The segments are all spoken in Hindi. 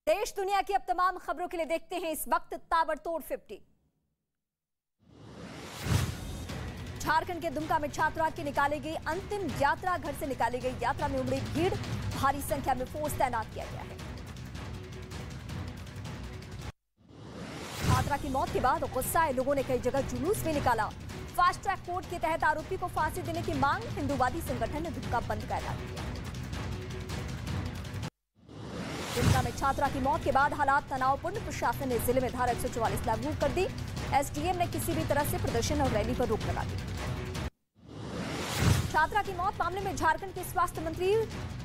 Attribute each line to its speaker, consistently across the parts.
Speaker 1: देश दुनिया की अब तमाम खबरों के लिए देखते हैं इस वक्त ताबड़तोड़ 50। झारखंड के दुमका में छात्रा की निकाली गई अंतिम यात्रा, घर से निकाली गई यात्रा में उमड़ी भीड़, भारी संख्या में फोर्स तैनात किया गया है। छात्रा की मौत के बाद गुस्साए लोगों ने कई जगह जुलूस भी निकाला। फास्ट ट्रैक कोर्ट के तहत आरोपी को फांसी देने की मांग, हिंदूवादी संगठन ने दुमका बंद का ऐलान किया। दुमका में छात्रा की मौत के बाद हालात तनावपूर्ण, प्रशासन ने जिले में धारा 144 लागू कर दी। एसडीएम ने किसी भी तरह से प्रदर्शन और रैली पर रोक लगा दी। छात्रा की मौत मामले में झारखंड के स्वास्थ्य मंत्री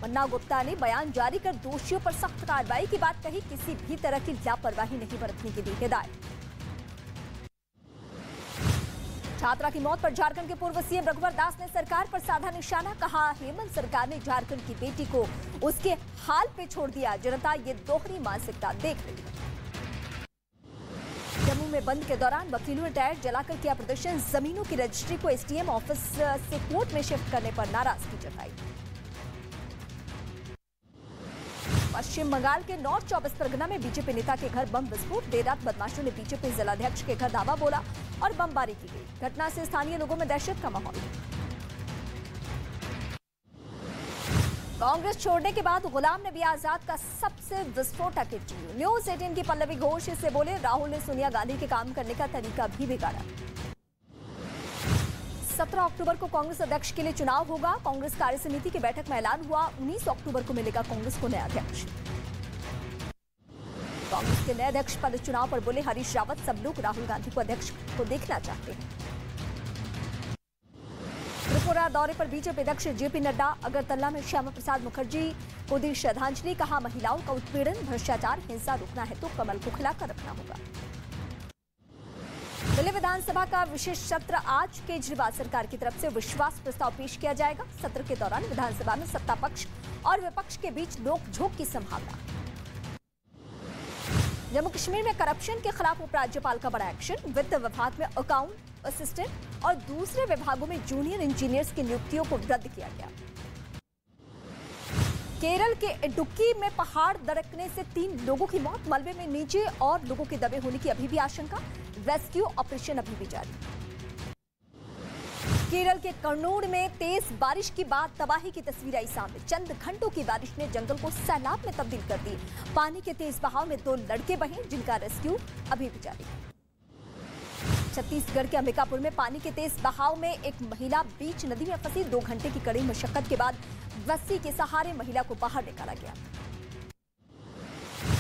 Speaker 1: मन्ना गुप्ता ने बयान जारी कर दोषियों पर सख्त कार्रवाई की बात कही। किसी भी तरह की लापरवाही नहीं बरतने की दी हिदायत। छात्रा की मौत पर झारखंड के पूर्व सीएम रघुवर दास ने सरकार पर साधा निशाना, कहा हेमंत सरकार ने झारखंड की बेटी को उसके हाल पे छोड़ दिया। जनता ये दोहरी मानसिकता देख रही है। जम्मू में बंद के दौरान वकीलों ने टायर जलाकर किया प्रदर्शन, जमीनों की रजिस्ट्री को एसडीएम ऑफिस से कोर्ट में शिफ्ट करने पर नाराजगी जताई। पश्चिम बंगाल के नॉर्थ 24 परगना में बीजेपी नेता के घर बम विस्फोट, देर रात बदमाशों ने बीजेपी जिलाध्यक्ष के घर धावा बोला और बमबारी की गई। घटना से स्थानीय लोगों में दहशत का माहौल। कांग्रेस छोड़ने के बाद गुलाम नबी आजाद का सबसे विस्फोटक इंटरव्यू। न्यूज 18 की पल्लवी घोष से बोले, राहुल ने सोनिया गांधी के काम करने का तरीका भी बिगाड़ा। 17 अक्टूबर को कांग्रेस अध्यक्ष के लिए चुनाव होगा। कांग्रेस कार्य समिति की बैठक में ऐलान हुआ, 19 अक्टूबर को मिलेगा कांग्रेस को नया अध्यक्ष। कांग्रेस के नए अध्यक्ष पद चुनाव पर बोले हरीश रावत, सब लोग राहुल गांधी को अध्यक्ष को देखना चाहते हैं। त्रिपुरा दौरे पर बीजेपी अध्यक्ष जेपी नड्डा, अगरतला में श्यामा प्रसाद मुखर्जी को दी श्रद्धांजलि, कहा महिलाओं का उत्पीड़न, भ्रष्टाचार, हिंसा रोकना है तो कमल को खिलाकर रखना होगा। दिल्ली विधानसभा का विशेष सत्र आज, केजरीवाल सरकार की तरफ से विश्वास प्रस्ताव पेश किया जाएगा। सत्र के दौरान विधानसभा में सत्ता पक्ष और विपक्ष के बीच नोकझोंक की संभावना। जम्मू कश्मीर में करप्शन के खिलाफ उपराज्यपाल का बड़ा एक्शन, वित्त विभाग में अकाउंट असिस्टेंट और दूसरे विभागों में जूनियर इंजीनियर्स की नियुक्तियों को रद्द किया गया। केरल के इडुक्की में पहाड़ दरकने से 3 लोगों की मौत, मलबे में नीचे और लोगों के दबे होने की अभी भी आशंका, रेस्क्यू ऑपरेशन अभी भी जारी। केरल के कन्नूर में तेज बारिश की बाद तबाही की तस्वीर आई सामने। चंद घंटों की बारिश ने जंगल को सैलाब में तब्दील कर दी। पानी के तेज बहाव में 2 लड़के बहे, जिनका रेस्क्यू अभी भी जारी है। छत्तीसगढ़ के अंबिकापुर में पानी के तेज बहाव में एक महिला बीच नदी में फंसी। 2 घंटे की कड़ी मशक्कत के बाद रस्सी के सहारे महिला को बाहर निकाला गया।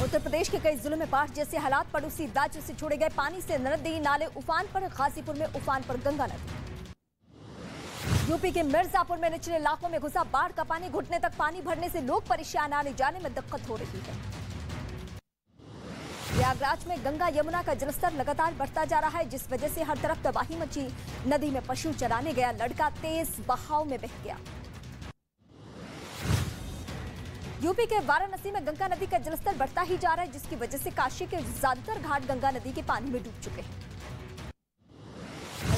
Speaker 1: उत्तर प्रदेश के कई जिलों में बाढ़ जैसे हालात, पड़ोसी राज्य से छोड़े गए पानी से नदी नाले उफान पर, गाजीपुर में उफान पर गंगा नदी। यूपी के मिर्जापुर में निचले इलाकों में घुसा बाढ़ का पानी, घुटने तक पानी भरने से लोग परेशान, आने जाने में दिक्कत हो रही है। प्रयागराज में गंगा यमुना का जलस्तर लगातार बढ़ता जा रहा है, जिस वजह से हर तरफ तबाही मची। नदी में पशु चराने गया लड़का तेज बहाव में बह गया। यूपी के वाराणसी में गंगा नदी का जलस्तर बढ़ता ही जा रहा है, जिसकी वजह से काशी के ज्यादातर घाट गंगा नदी के पानी में डूब चुके हैं।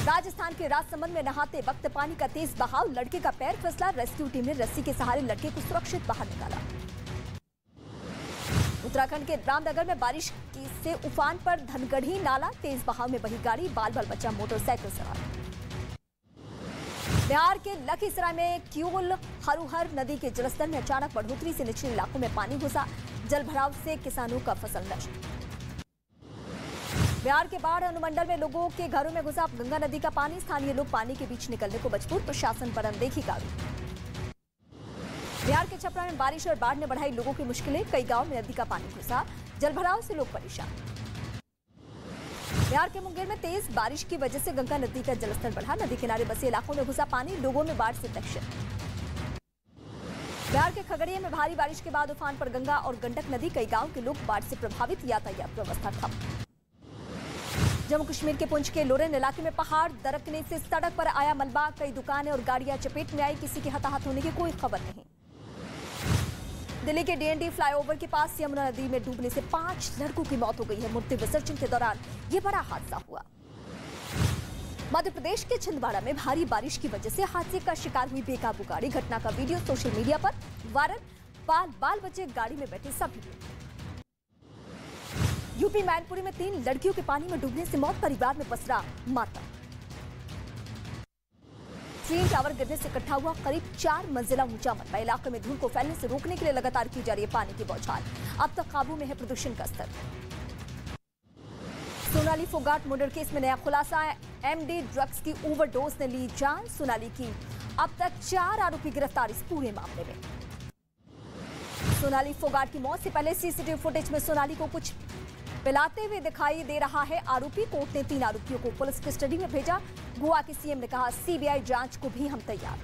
Speaker 1: राजस्थान के राजसमंद में नहाते वक्त पानी का तेज बहाव, लड़के का पैर फिसला, रेस्क्यू टीम ने रस्सी के सहारे लड़के को सुरक्षित बाहर निकाला। उत्तराखंड के रामनगर में बारिश से उफान पर धनगढ़ी नाला, तेज बहाव में बही गाड़ी, बाल बाल बचा मोटरसाइकिल सवार। बिहार के लखीसराय में क्यूल हरुहर नदी के जलस्तर में अचानक बढ़ोतरी से निचले इलाकों में पानी घुसा, जलभराव से किसानों का फसल नष्ट। बिहार के बाढ़ अनुमंडल में लोगों के घरों में घुसा गंगा नदी का पानी, स्थानीय लोग पानी के बीच निकलने को मजबूर, प्रशासन पर अनदेखी कार्रवाई। बिहार के छपरा में बारिश और बाढ़ ने बढ़ाई लोगों की मुश्किलें, कई गांव में नदी का पानी घुसा, जलभराव से लोग परेशान। बिहार के मुंगेर में तेज बारिश की वजह से गंगा नदी का जलस्तर बढ़ा, नदी किनारे बसे इलाकों में घुसा पानी, लोगों में बाढ़ से दहशत। बिहार के खगड़िया में भारी बारिश के बाद उफान पर गंगा और गंडक नदी, कई गांव के लोग बाढ़ से प्रभावित, यातायात व्यवस्था ठप। जम्मू कश्मीर के पुंछ के लोरेन इलाके में पहाड़ दरकने से सड़क पर आया मलबा, कई दुकानें और गाड़ियां चपेट में आई, किसी के हताहत होने की कोई खबर नहीं। दिल्ली के डीएनडी फ्लाईओवर के पास यमुना नदी में डूबने से 5 लड़कों की मौत हो गई है। मूर्ति विसर्जन के दौरान यह बड़ा हादसा हुआ। मध्य प्रदेश के छिंदवाड़ा में भारी बारिश की वजह से हादसे का शिकार हुई बेकाबू गाड़ी, घटना का वीडियो सोशल मीडिया पर वायरल, बाल बाल बचे गाड़ी में बैठे सभी। यूपी मैनपुरी में 3 लड़कियों के पानी में डूबने से मौत, परिवार में पसरा मातम। ट्रेन टावर गिरने से इकट्ठा हुआ करीब 4 मंजिला ऊंचा मलबा। इलाके में धूल को फैलने से रोकने के लिए लगातार की जा रही है पानी की बौछार। अब तक काबू में है प्रदूषण का स्तर। सोनाली फोगाट मर्डर केस में नया खुलासा है। एमडी ड्रग्स की ओवरडोज ने ली जान सोनाली की। अब तक 4 आरोपी गिरफ्तार इस पूरे मामले में। सोनाली फोगाट की मौत से पहले सीसीटीवी फुटेज में सोनाली को कुछ पिलाते हुए दिखाई दे रहा है आरोपी। कोर्ट ने 3 आरोपियों को पुलिस कस्टडी में भेजा। गोवा के सीएम ने कहा, सीबीआई जांच को भी हम तैयार।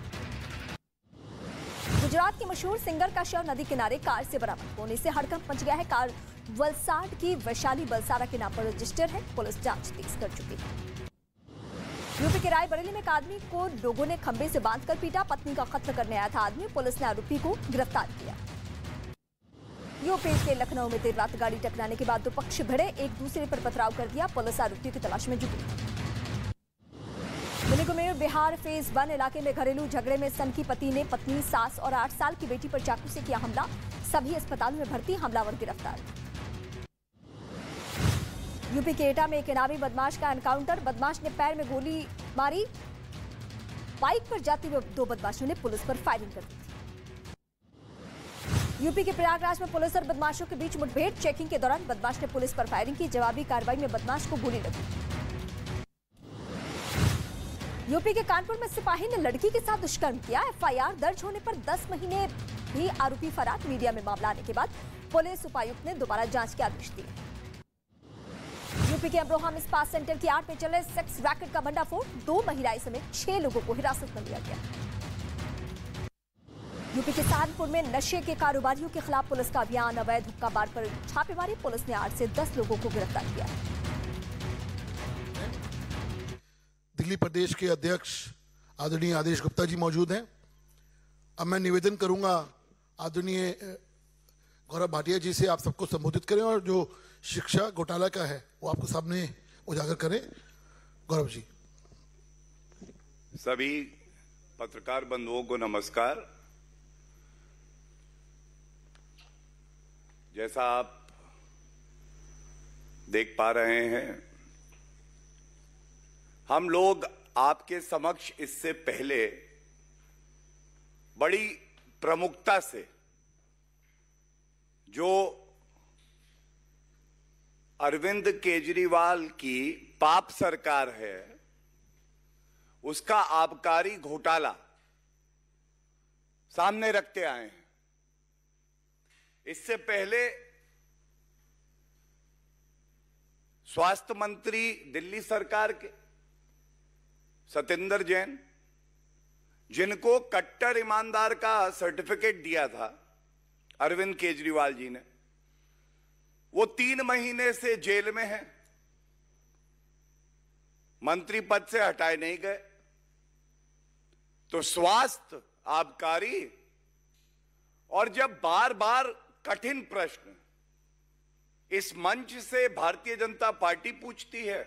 Speaker 1: गुजरात के मशहूर सिंगर का शव नदी किनारे कार से बरामद होने से हड़कंप मच गया है। कार वलसाड की वैशाली बलसारा के नाम पर रजिस्टर है। पुलिस जांच तेज कर चुकी है। यूपी के रायबरेली में एक आदमी को लोगों ने खंबे से बांधकर पीटा। पत्नी का कत्ल करने आया था आदमी। पुलिस ने आरोपी को गिरफ्तार किया। यूपी के लखनऊ में देर रात गाड़ी टकराने के बाद 2 पक्ष भिड़े, एक दूसरे पर पथराव कर दिया। पुलिस आरोपियों की तलाश में जुटी। मिलीगुमेर बिहार फेज 1 इलाके में घरेलू झगड़े में सनकी पति ने पत्नी, सास और 8 साल की बेटी पर चाकू से किया हमला। सभी अस्पताल में भर्ती, हमलावर गिरफ्तार। यूपी के एटा में एक इनामी बदमाश का एनकाउंटर। बदमाश ने पैर में गोली मारी। बाइक पर जाते हुए 2 बदमाशों ने पुलिस पर फायरिंग कर दी। यूपी के प्रयागराज में पुलिस और बदमाशों के बीच मुठभेड़। चेकिंग के दौरान बदमाश ने पुलिस पर फायरिंग की। जवाबी कार्रवाई में बदमाश को गोली लगी। यूपी के कानपुर में सिपाही ने लड़की के साथ दुष्कर्म किया। एफआईआर दर्ज होने पर 10 महीने भी आरोपी फरार। मीडिया में मामला आने के बाद पुलिस उपायुक्त ने दोबारा जांच के आदेश दिए। यूपी के अमरोहा में स्पा सेंटर की आड़ में चले सेक्स रैकेट का भंडाफोड़। 2 महिलाएं समेत 6 लोगों को हिरासत में लिया गया। यूपी के सहारनपुर में नशे के कारोबारियों के खिलाफ पुलिस का अभियान। अवैध हुक्का बार पर छापेमारी। पुलिस ने 8 से 10 लोगों को गिरफ्तार किया।
Speaker 2: दिल्ली प्रदेश के अध्यक्ष आदरणीय आदेश गुप्ता जी मौजूद हैं। अब मैं निवेदन करूंगा आदरणीय गौरव भाटिया जी से आप सबको संबोधित करें और जो शिक्षा घोटाला का है वो आपको सामने उजागर करें। गौरव जी।
Speaker 3: सभी पत्रकार बंधुओं को नमस्कार। जैसा आप देख पा रहे हैं, हम लोग आपके समक्ष इससे पहले बड़ी प्रमुखता से जो अरविंद केजरीवाल की पाप सरकार है उसका आबकारी घोटाला सामने रखते आए हैं। इससे पहले स्वास्थ्य मंत्री दिल्ली सरकार के सत्येंद्र जैन, जिनको कट्टर ईमानदार का सर्टिफिकेट दिया था अरविंद केजरीवाल जी ने, वो 3 महीने से जेल में हैं। मंत्री पद से हटाए नहीं गए। तो स्वास्थ्य, आबकारी और जब बार बार कठिन प्रश्न इस मंच से भारतीय जनता पार्टी पूछती है